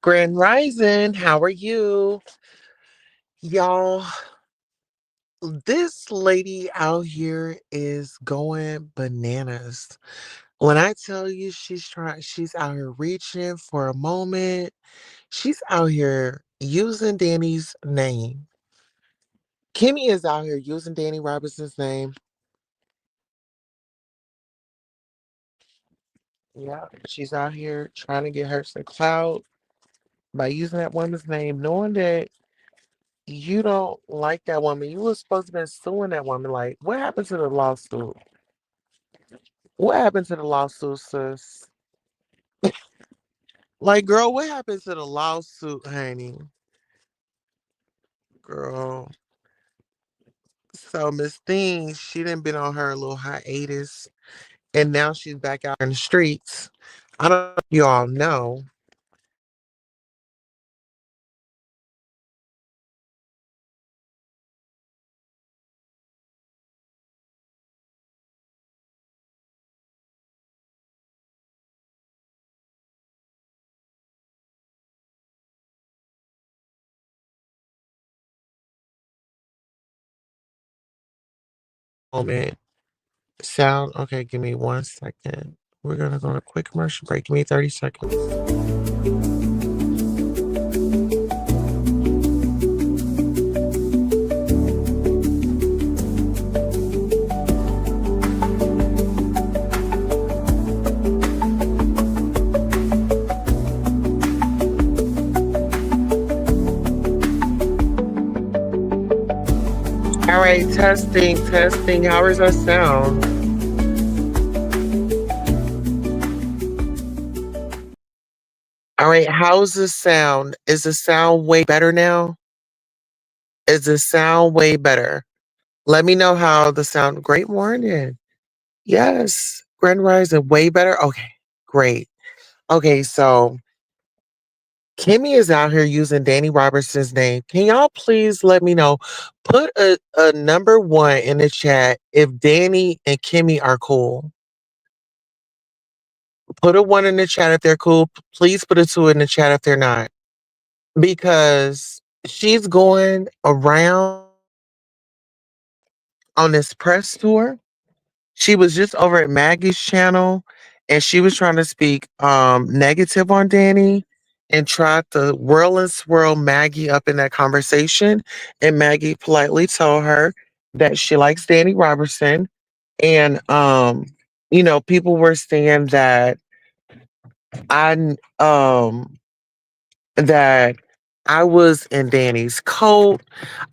Grand Rising, how are you? Y'all, this lady out here is going bananas. When I tell you she's out here reaching for a moment, she's out here using Danny's name. Kimmie is out here using Danny Robertson's name. Yeah, she's out here trying to get her some clout by using that woman's name, knowing that you don't like that woman. You were supposed to be suing that woman. Like, what happened to the lawsuit? What happened to the lawsuit, sis? Like, girl, what happened to the lawsuit, honey? Girl. So Miss Thing, she done been on her little hiatus, and now she's back out in the streets. I don't know if you all know. Moment. Sound. Okay, give me 1 second. We're gonna go on a quick commercial break. Give me 30 seconds. All right, testing, testing. How does that sound? All right, how's the sound? Is the sound way better now? Is the sound way better? Let me know how the sound. Great morning. Yes, Grand Rising way better. Okay, great. Okay, so Kimmy is out here using Danny Robertson's name. Can y'all please let me know? Put a number one in the chat if Danny and Kimmy are cool. Put a one in the chat if they're cool. Please put a two in the chat if they're not. Because she's going around on this press tour. She was just over at Maggie's channel and she was trying to speak negative on Danny and tried to whirl and swirl Maggie up in that conversation. And Maggie politely told her that she likes Danny Robertson. And people were saying I um that I was in Danny's cult.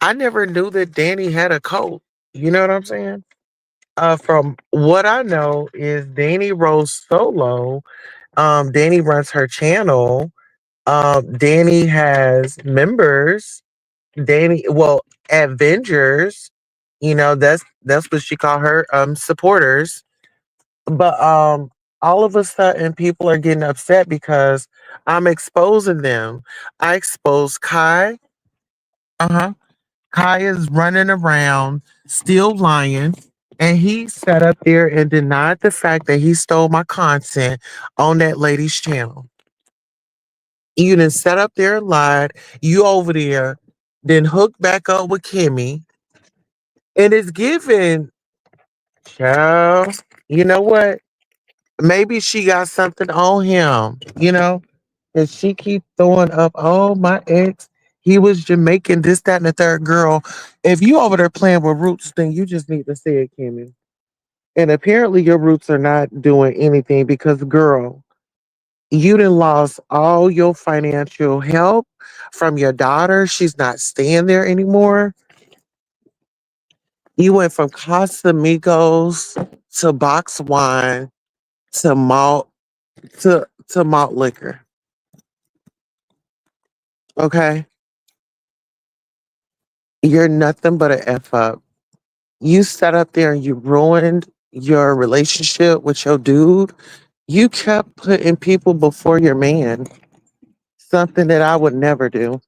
I never knew that Danny had a cult. You know what I'm saying? From what I know is Danny rose solo. Danny runs her channel. Danny has members. Avengers. That's what she called her supporters. But all of a sudden, people are getting upset because I'm exposing them. I exposed Kai. Uh huh. Kai is running around, still lying, and he sat up there and denied the fact that he stole my content on that lady's channel. You done sat up there and lied. You over there, then hooked back up with Kimmy, and it's given, child. You know what? Maybe she got something on him. And she keep throwing up. Oh, my ex. He was Jamaican, this, that, and the third. Girl, if you over there playing with roots, then you just need to say it, Kimmy. And apparently your roots are not doing anything because, girl, you done lost all your financial help from your daughter. She's not staying there anymore. You went from Casamigos to box wine to malt liquor. Okay, you're nothing but a f up. You sat up there and you ruined your relationship with your dude. You kept putting people before your man, something that I would never do.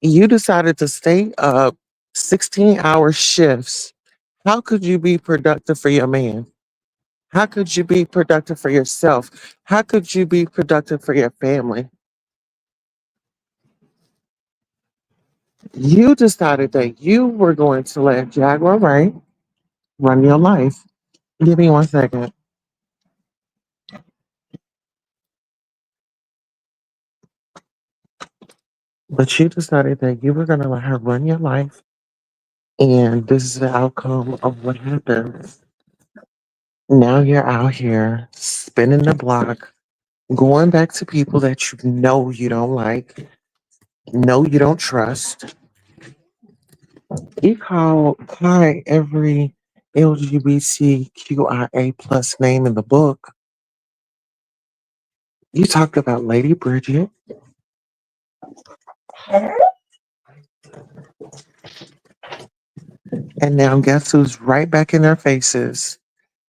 You decided to stay up 16-hour shifts. How could you be productive for your man? How could you be productive for yourself? How could you be productive for your family? You decided that you were going to let Jaguar Wright run your life. Give me 1 second. But you decided that you were going to let her run your life. And this is the outcome of what happened. Now you're out here spinning the block, going back to people that you know you don't like, know you don't trust. You call Kai every LGBTQIA plus name in the book. You talked about Lady Bridget, and now guess who's right back in their faces?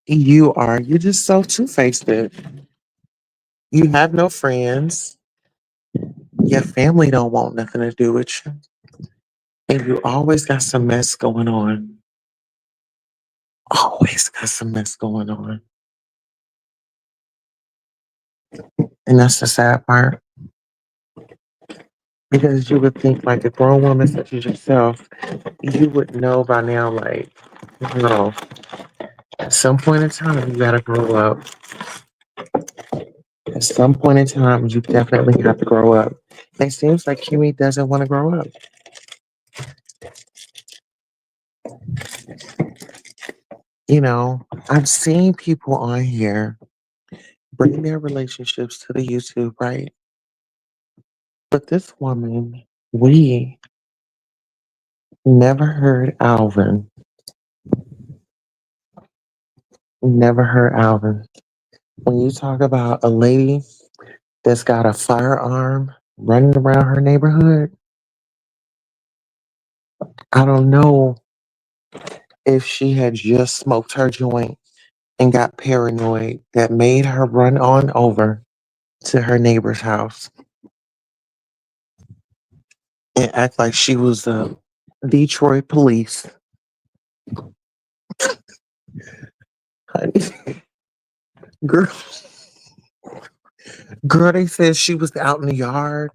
You are. You're just so two faced. You have no friends. Your family don't want nothing to do with you. And you always got some mess going on. Always got some mess going on. And that's the sad part. Because you would think, like a grown woman such as yourself, you would know by now, like, girl, at some point in time, you gotta grow up. At some point in time, you definitely have to grow up. It seems like Kimmie doesn't want to grow up. You know, I've seen people on here bring their relationships to the YouTube, right? But this woman, we never heard Alvin. Never heard Alvin. When you talk about a lady that's got a firearm running around her neighborhood, I don't know if she had just smoked her joint and got paranoid that made her run on over to her neighbor's house and act like she was the Detroit police. Honey, girl, girl, they said she was out in the yard.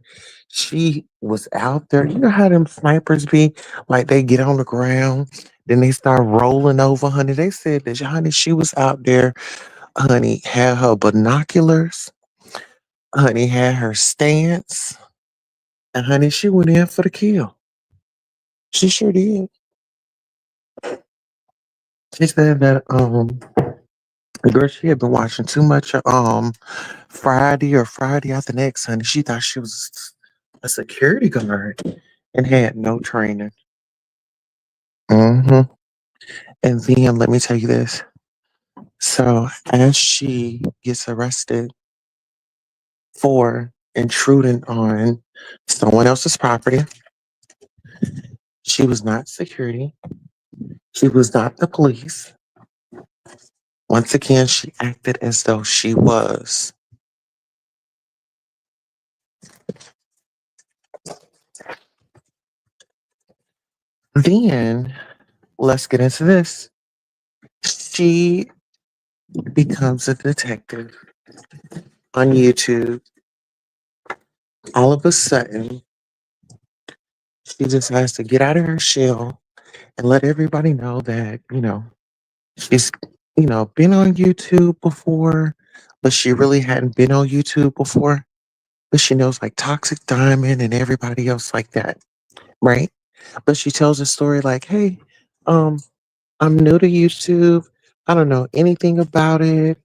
She was out there. You know how them snipers be? Like they get on the ground, then they start rolling over, honey. They said that, honey, she was out there, honey, had her binoculars, honey, had her stance, and honey, she went in for the kill. She sure did. She said that girl, she had been watching too much Friday or Friday after next, honey. She thought she was a security guard and had no training. Hmm. And then let me tell you this. So as she gets arrested for intruding on someone else's property, she was not security. She was not the police. Once again, she acted as though she was. Then let's get into this. She becomes a detective on YouTube. All of a sudden, she just has to get out of her shell and let everybody know that, she's, been on YouTube before, but she really hadn't been on YouTube before. But she knows like Toxic Diamond and everybody else like that, right? But she tells a story like, hey, um, I'm new to YouTube. I don't know anything about it.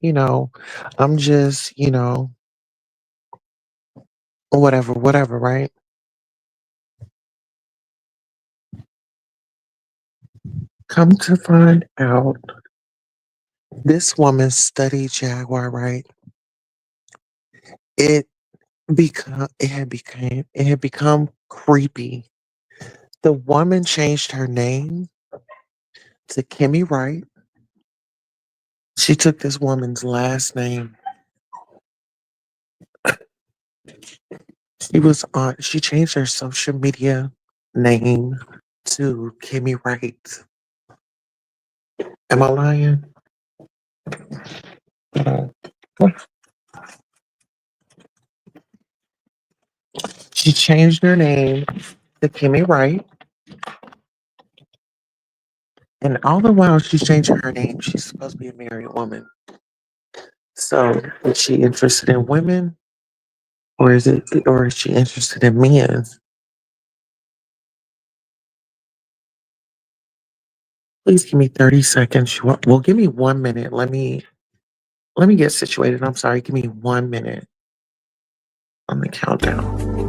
I'm just, whatever, whatever, right? Come to find out, this woman studied Jaguar, right? It had become creepy. The woman changed her name to Kimmie Wright. She took this woman's last name. She changed her social media name to Kimmie Wright. Am I lying? She changed her name to Kimmie Wright. And all the while she's changing her name, she's supposed to be a married woman. So is she interested in women or is she interested in men? Please give me 30 seconds. Well, give me 1 minute. Let me get situated. I'm sorry. Give me 1 minute on the countdown.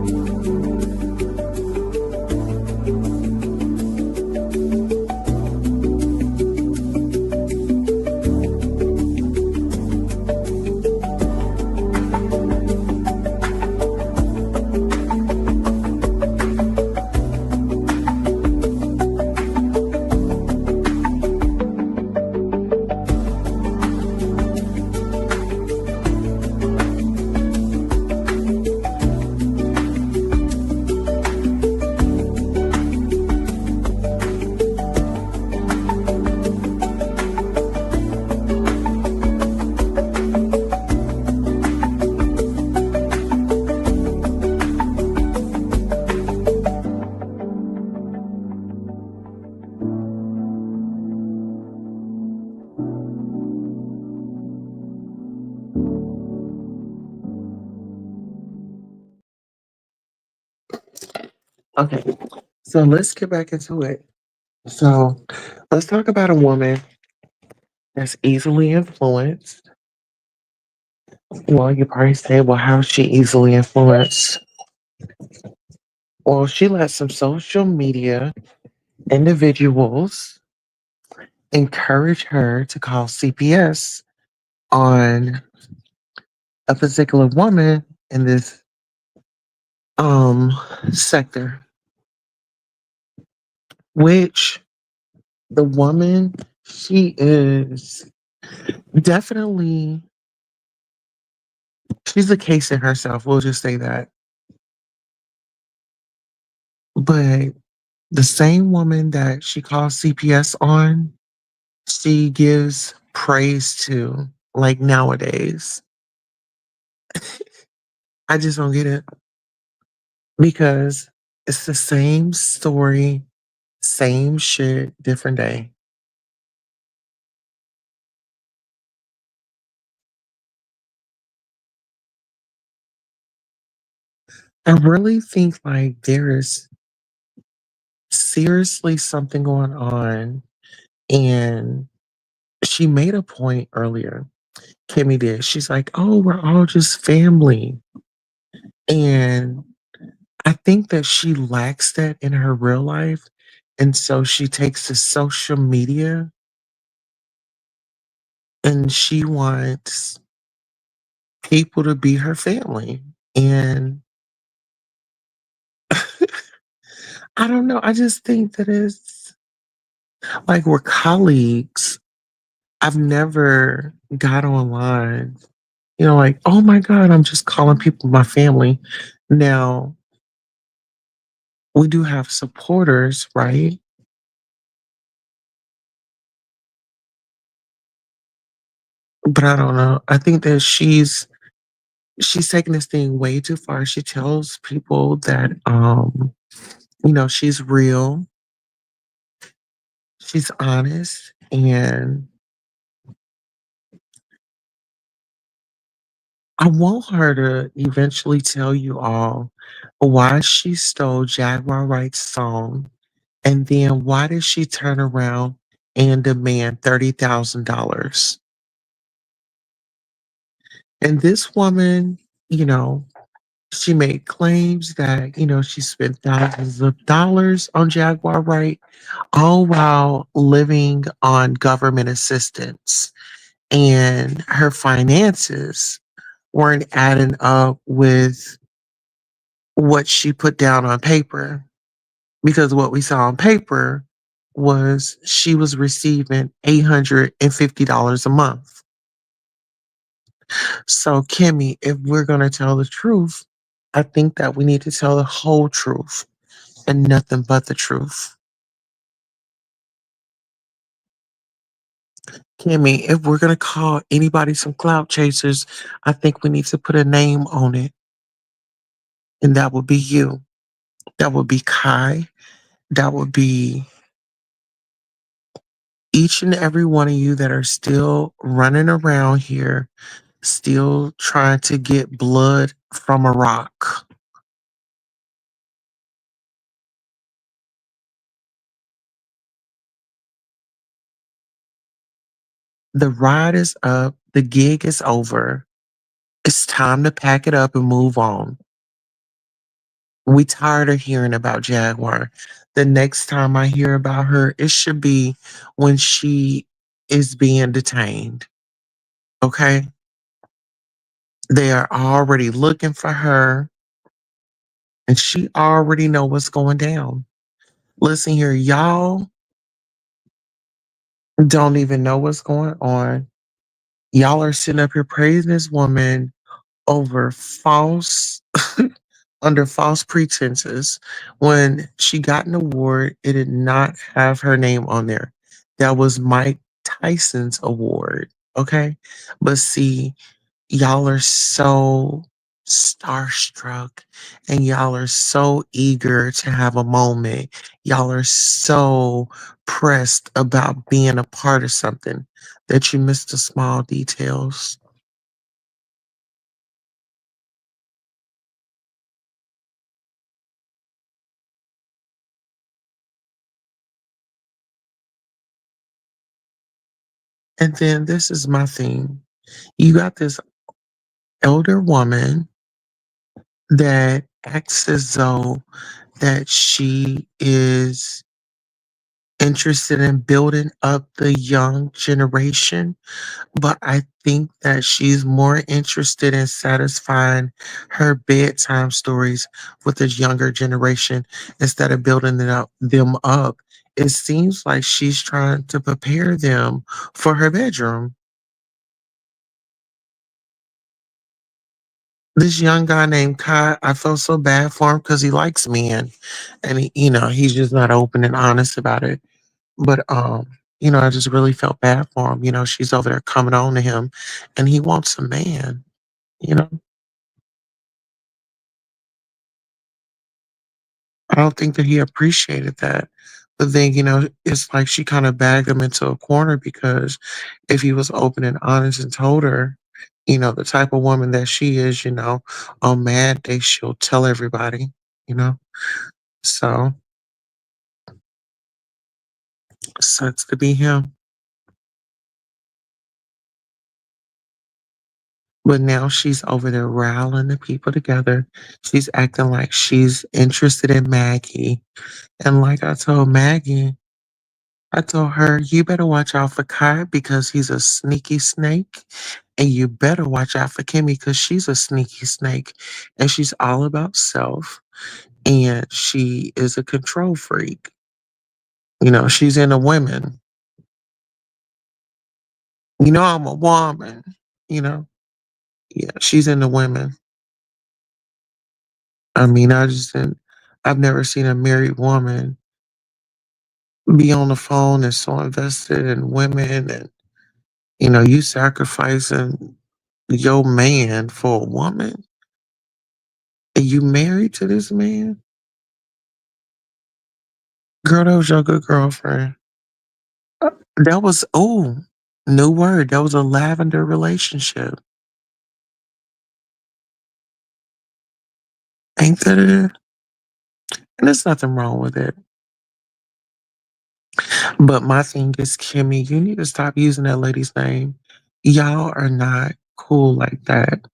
Okay. So let's get back into it. So let's talk about a woman that's easily influenced. Well, you probably say, well, how is she easily influenced? Well, she let some social media individuals encourage her to call CPS on a particular woman in this um sector, which the woman, she is definitely, she's a case in herself, we'll just say that. But the same woman that she calls CPS on, she gives praise to, like, nowadays. I just don't get it because it's the same story, same shit, different day. I really think like there is seriously something going on. And she made a point earlier. Kimmie did. She's like, oh, we're all just family. And I think that she lacks that in her real life. And so she takes to social media and she wants people to be her family. And I don't know. I just think that it's like we're colleagues. I've never got online, like, oh my God, I'm just calling people my family. Now, we do have supporters, right? But I don't know. I think that she's taking this thing way too far. She tells people that she's real, she's honest, and I want her to eventually tell you all why she stole Jaguar Wright's song, and then why did she turn around and demand $30,000? And this woman, you know, she made claims that, she spent thousands of dollars on Jaguar Wright, all while living on government assistance. And her finances weren't adding up with what she put down on paper. Because what we saw on paper was she was receiving $850 a month. So, Kimmie, if we're going to tell the truth, I think that we need to tell the whole truth and nothing but the truth. Kimmie, if we're going to call anybody some clout chasers, I think we need to put a name on it. And that would be you. That would be Kai. That would be Each and every one of you that are still running around here, still trying to get blood from a rock. The ride is up, the gig is over. It's time to pack it up and move on. We tired of hearing about Jaguar. The next time I hear about her, it should be when she is being detained. Okay? They are already looking for her and she already know what's going down. Listen here, y'all don't even know what's going on. Y'all are sitting up here praising this woman over false under false pretenses. When she got an award, it did not have her name on there. That was Mike Tyson's award. Okay. But see, y'all are so starstruck and y'all are so eager to have a moment. Y'all are so pressed about being a part of something that you miss the small details. And then this is my thing. You got this elder woman that acts as though that she is interested in building up the young generation, but I think that she's more interested in satisfying her bedtime stories with the younger generation instead of building them up. It seems like she's trying to prepare them for her bedroom. This young guy named Kai, I felt so bad for him because he likes men, and he's just not open and honest about it. But I just really felt bad for him. She's over there coming on to him, and he wants a man. You know, I don't think that he appreciated that. But then, it's like she kind of bagged him into a corner because if he was open and honest and told her, the type of woman that she is, on mad day she'll tell everybody, you know. So sucks to be him. But now she's over there rallying the people together. She's acting like she's interested in Maggie. And like I told her, you better watch out for Kai because he's a sneaky snake. And you better watch out for Kimmie because she's a sneaky snake. And she's all about self. And she is a control freak. She's into women. I'm a woman. You know, yeah, she's into women. I mean, I've never seen a married woman be on the phone and so invested in women and, you sacrificing your man for a woman and you married to this man? Girl, that was your good girlfriend. That was, oh, new word. That was a lavender relationship. Ain't that it? And there's nothing wrong with it. But my thing is, Kimmy, you need to stop using that lady's name. Y'all are not cool like that.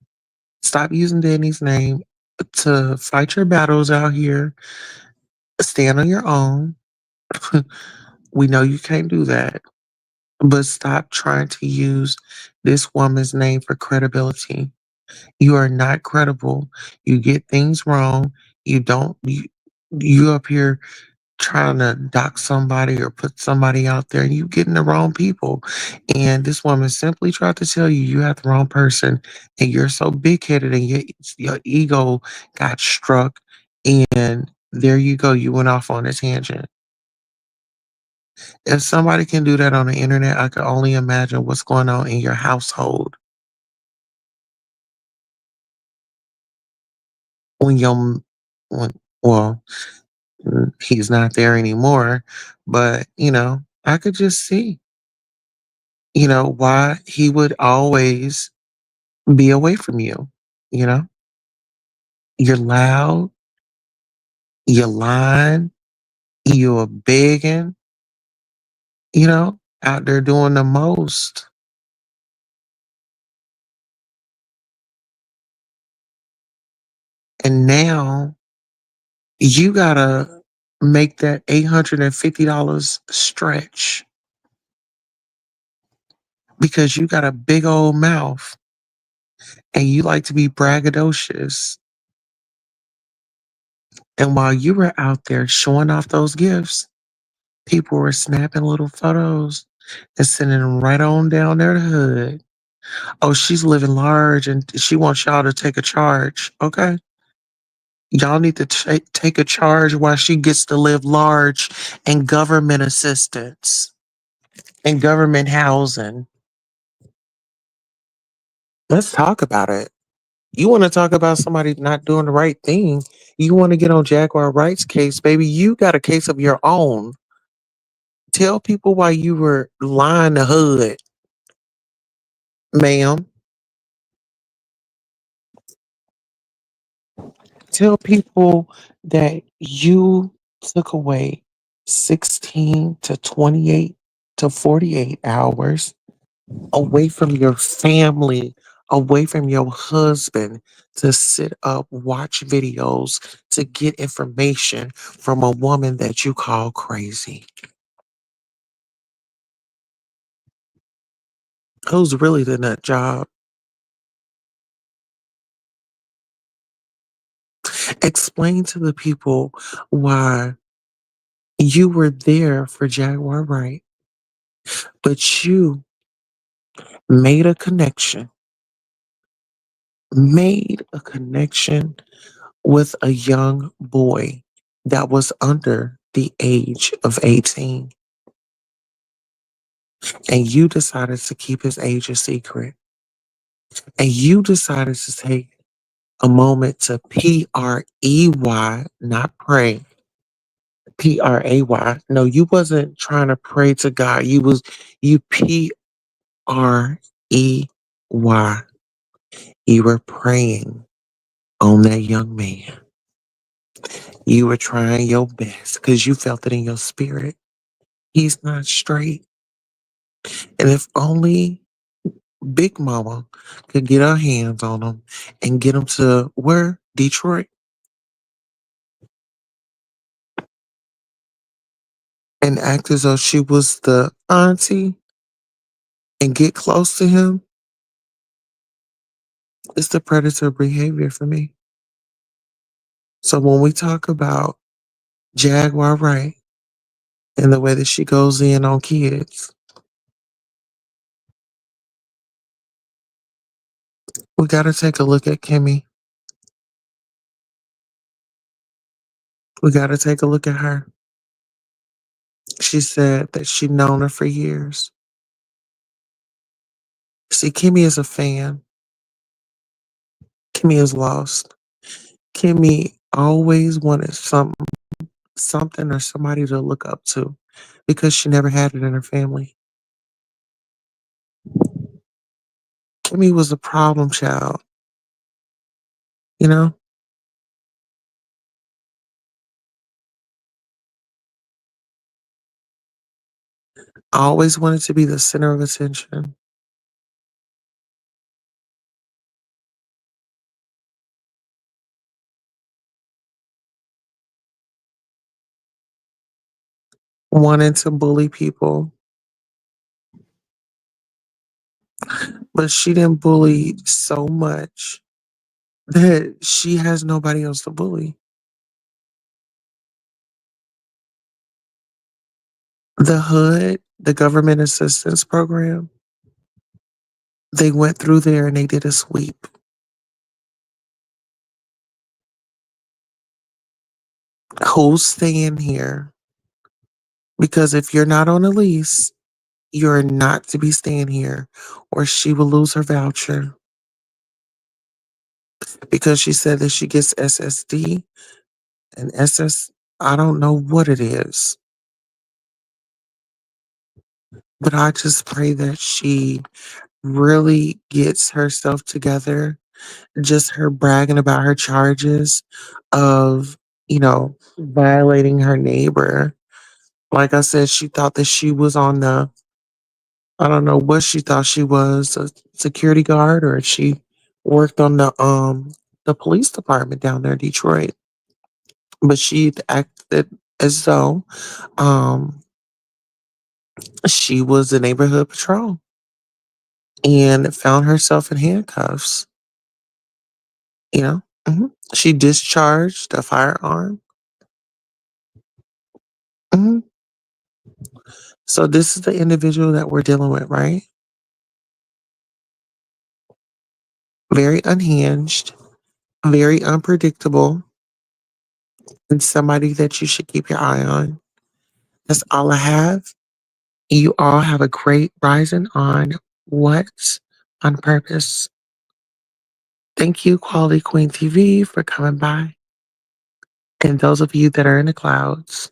Stop using Danny's name to fight your battles out here. Stand on your own. We know you can't do that. But stop trying to use this woman's name for credibility. You are not credible. You get things wrong. You don't you up here trying to dock somebody or put somebody out there and you getting the wrong people. And this woman simply tried to tell you you have the wrong person and you're so big headed and your ego got struck and there you go, you went off on a tangent. If somebody can do that on the internet, I can only imagine what's going on in your household when your when well, he's not there anymore, but I could just see. Why he would always be away from you. You know, you're loud, you're lying, you're begging, out there doing the most. And now you gotta make that $850 stretch because you got a big old mouth and you like to be braggadocious. And while you were out there showing off those gifts, people were snapping little photos and sending them right on down their hood. Oh, she's living large and she wants y'all to take a charge. Okay. Y'all need to take a charge while she gets to live large and government assistance and government housing. Let's talk about it. You want to talk about somebody not doing the right thing. You want to get on Jaguar Wright's case, baby. You got a case of your own. Tell people why you were lying the hood, ma'am. Tell people that you took away 16 to 28 to 48 hours away from your family, away from your husband to sit up, watch videos, to get information from a woman that you call crazy. Who's really the nut job? Explain to the people why you were there for Jaguar Wright, but you made a connection, made a connection with a young boy that was under the age of 18. And you decided to keep his age a secret. And you decided to take a moment to PREY, not pray. PRAY. No, you wasn't trying to pray to God. You PREY. You were praying on that young man. You were trying your best because you felt it in your spirit. He's not straight. And if only Big Mama could get her hands on him and get him to where? Detroit. And act as though she was the auntie and get close to him. It's the predator behavior for me. So when we talk about Jaguar Wright and the way that she goes in on kids, we got to take a look at Kimmie. We got to take a look at her. She said that she'd known her for years. See, Kimmie is a fan. Kimmie is lost. Kimmie always wanted something or somebody to look up to because she never had it in her family. Kimmie was a problem child, you know? Always wanted to be the center of attention. Wanted to bully people, but she didn't bully so much that she has nobody else to bully. The hood, the government assistance program, they went through there and they did a sweep. Who's staying here? Because if you're not on a lease, you're not to be staying here, or she will lose her voucher because she said that she gets SSD and SS. I don't know what it is. But I just pray that she really gets herself together. Just her bragging about her charges of, violating her neighbor. Like I said, she thought that she was on I don't know what she thought she was, a security guard, or she worked on the police department down there in Detroit. But she acted as though um she was the neighborhood patrol and found herself in handcuffs, you know. She discharged a firearm. hmm So this is the individual that we're dealing with, right? Very unhinged, very unpredictable, and somebody that you should keep your eye on. That's all I have. You all have a great rising on What's on Purpose. Thank you, Quality Queen TV, for coming by. And those of you that are in the clouds,